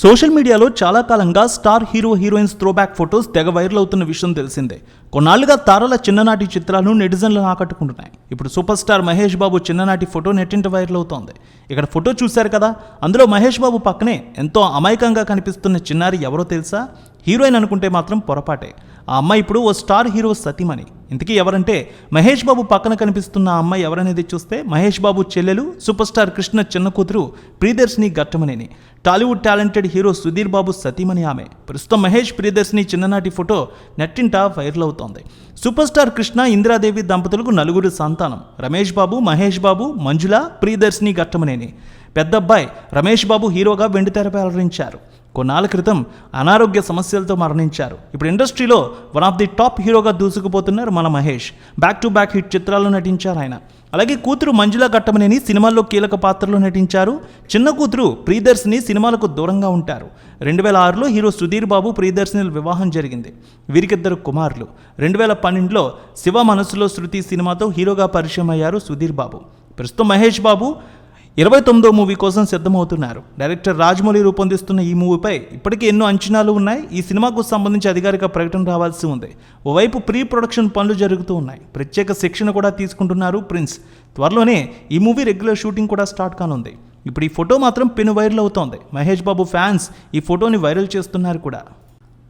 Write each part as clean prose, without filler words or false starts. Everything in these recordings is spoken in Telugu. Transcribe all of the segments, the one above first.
సోషల్ మీడియాలో చాలా కాలంగా star hero heroines throwback photos తెగ వైరల్ అవుతున్న విషయం తెలిసిందే. కొన్నాళ్లుగా తారల చిన్ననాటి చిత్రాలు నెటిజన్లను ఆకట్టుకుంటున్నాయి. ఇప్పుడు సూపర్ స్టార్ మహేష్ బాబు చిన్ననాటి ఫోటో నెట్టింట వైరల్ అవుతోంది. ఇక్కడ ఫోటో చూశారు కదా, అందులో మహేష్ బాబు పక్కనే ఎంతో అమాయకంగా కనిపిస్తున్న చిన్నారి ఎవరో తెలుసా? హీరోయిన్ అనుకుంటే మాత్రం పొరపాటే. ఆ అమ్మాయి ఇప్పుడు ఓ స్టార్ హీరో సతీమణి. ఇంతకీ ఎవరంటే మహేష్ బాబు పక్కన కనిపిస్తున్న ఆ అమ్మాయి ఎవరనేది చూస్తే మహేష్ బాబు చెల్లెలు సూపర్ స్టార్ కృష్ణ చిన్న కూతురు ప్రియదర్శిని గట్టమనేని. టాలీవుడ్ టాలెంటెడ్ హీరో సుధీర్ బాబు సతీమణి ఆమె. ప్రస్తుతం మహేష్ ప్రియదర్శిని చిన్ననాటి ఫోటో నెట్టింట వైరల్ అవుతోంది. సూపర్ స్టార్ కృష్ణ ఇందిరాదేవి దంపతులకు 4 సంతానం. రమేష్ బాబు, మహేష్ బాబు, మంజుల, ప్రియదర్శిని గట్టమనేని. పెద్దబ్బాయి రమేష్ బాబు హీరోగా వెండితెరపై అలరించారు. కొన్నాళ్ళ క్రితం అనారోగ్య సమస్యలతో మరణించారు. ఇప్పుడు ఇండస్ట్రీలో వన్ ఆఫ్ ది టాప్ హీరోగా దూసుకుపోతున్నారు మన Mahesh. Back to back hit చిత్రాల్లో నటించారు ఆయన. అలాగే కూతురు మంజుల గట్టమనేని సినిమాల్లో కీలక పాత్రలో నటించారు. చిన్న కూతురు ప్రియదర్శిని సినిమాలకు దూరంగా ఉంటారు. 2006లో హీరో సుధీర్ బాబు ప్రియదర్శిని వివాహం జరిగింది. వీరికిద్దరు కుమారులు. 2012లో శివ మనసులో శృతి సినిమాతో హీరోగా పరిచయం అయ్యారు సుధీర్ బాబు. ప్రస్తుతం మహేష్ బాబు 29వ మూవీ కోసం సిద్ధమవుతున్నారు. డైరెక్టర్ రాజమౌళి రూపొందిస్తున్న ఈ మూవీపై ఇప్పటికే ఎన్నో అంచనాలు ఉన్నాయి. ఈ సినిమాకు సంబంధించి అధికారిక ప్రకటన రావాల్సి ఉంది. ఓవైపు ప్రీ ప్రొడక్షన్ పనులు జరుగుతూ ఉన్నాయి. ప్రత్యేక శిక్షణ కూడా తీసుకుంటున్నారు ప్రిన్స్. త్వరలోనే ఈ మూవీ రెగ్యులర్ షూటింగ్ కూడా స్టార్ట్ కానుంది. ఇప్పుడు ఈ ఫోటో మాత్రం పెను వైరల్ అవుతోంది. మహేష్ బాబు ఫ్యాన్స్ ఈ ఫోటోని వైరల్ చేస్తున్నారు కూడా.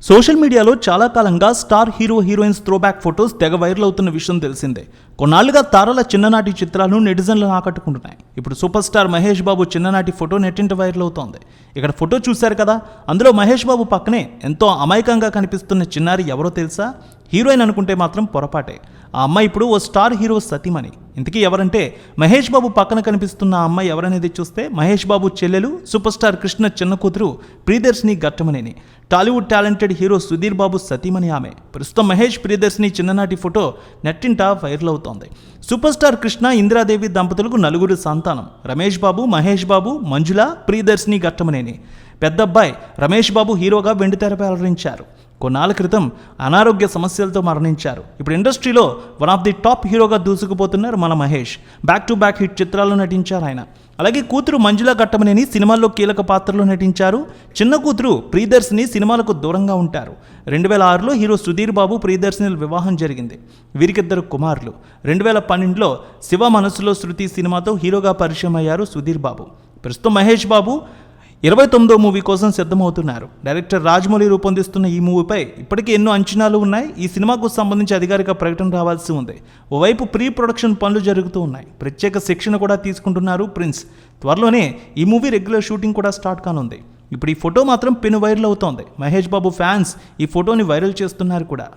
సోషల్ మీడియాలో చాలా కాలంగా star hero heroines throwback photos తెగ వైరల్ అవుతున్న విషయం తెలిసిందే. కొన్నాళ్లుగా తారల చిన్ననాటి చిత్రాలు నెటిజన్లను ఆకట్టుకుంటున్నాయి. ఇప్పుడు సూపర్ స్టార్ మహేష్ బాబు చిన్ననాటి ఫోటో నెట్టింట వైరల్ అవుతోంది. ఇక్కడ ఫోటో చూశారు కదా, అందులో మహేష్ బాబు పక్కనే ఎంతో అమాయకంగా కనిపిస్తున్న చిన్నారి ఎవరో తెలుసా? హీరోయిన్ అనుకుంటే మాత్రం పొరపాటే. ఆ అమ్మాయి ఇప్పుడు ఓ స్టార్ హీరో సతీమణి. ఇంతకీ ఎవరంటే మహేష్ బాబు పక్కన కనిపిస్తున్న ఆ అమ్మాయి ఎవరనేది చూస్తే మహేష్ బాబు చెల్లెలు సూపర్ స్టార్ కృష్ణ చిన్న కూతురు ప్రియదర్శిని గట్టమనేని. టాలీవుడ్ టాలెంటెడ్ హీరో సుధీర్ బాబు సతీమణి ఆమె. ప్రస్తుతం మహేష్ ప్రియదర్శిని చిన్ననాటి ఫోటో నెట్టింట వైరల్ అవుతోంది. సూపర్ స్టార్ కృష్ణ ఇందిరాదేవి దంపతులకు 4 సంతానం. రమేష్ బాబు, మహేష్ బాబు, మంజుల, ప్రియదర్శిని గట్టమనేని. పెద్దబ్బాయి రమేష్ బాబు హీరోగా వెండితెరపై అలరించారు. కొన్నాళ్ళ క్రితం అనారోగ్య సమస్యలతో మరణించారు. ఇప్పుడు ఇండస్ట్రీలో వన్ ఆఫ్ ది టాప్ హీరోగా దూసుకుపోతున్నారు మన Mahesh. Back to back hit చిత్రాల్లో నటించారు ఆయన. అలాగే కూతురు మంజుల గట్టమనేని సినిమాల్లో కీలక పాత్రలో నటించారు. చిన్న కూతురు ప్రియదర్శిని సినిమాలకు దూరంగా ఉంటారు. 2006లో హీరో సుధీర్ బాబు ప్రియదర్శిని వివాహం జరిగింది. వీరికిద్దరు కుమారులు. 2012లో శివ మనసులో శృతి సినిమాతో హీరోగా పరిచయం అయ్యారు సుధీర్ బాబు. ప్రస్తుతం మహేష్ బాబు 29వ మూవీ కోసం సిద్ధమవుతున్నారు. డైరెక్టర్ రాజమౌళి రూపొందిస్తున్న ఈ మూవీపై ఇప్పటికే ఎన్నో అంచనాలు ఉన్నాయి. ఈ సినిమాకు సంబంధించి అధికారిక ప్రకటన రావాల్సి ఉంది. ఓవైపు ప్రీ ప్రొడక్షన్ పనులు జరుగుతూ ఉన్నాయి. ప్రత్యేక శిక్షణ కూడా తీసుకుంటున్నారు ప్రిన్స్. త్వరలోనే ఈ మూవీ రెగ్యులర్ షూటింగ్ కూడా స్టార్ట్ కానుంది. ఇప్పుడు ఈ ఫోటో మాత్రం పెను వైరల్ అవుతోంది. మహేష్ బాబు ఫ్యాన్స్ ఈ ఫోటోని వైరల్ చేస్తున్నారు కూడా.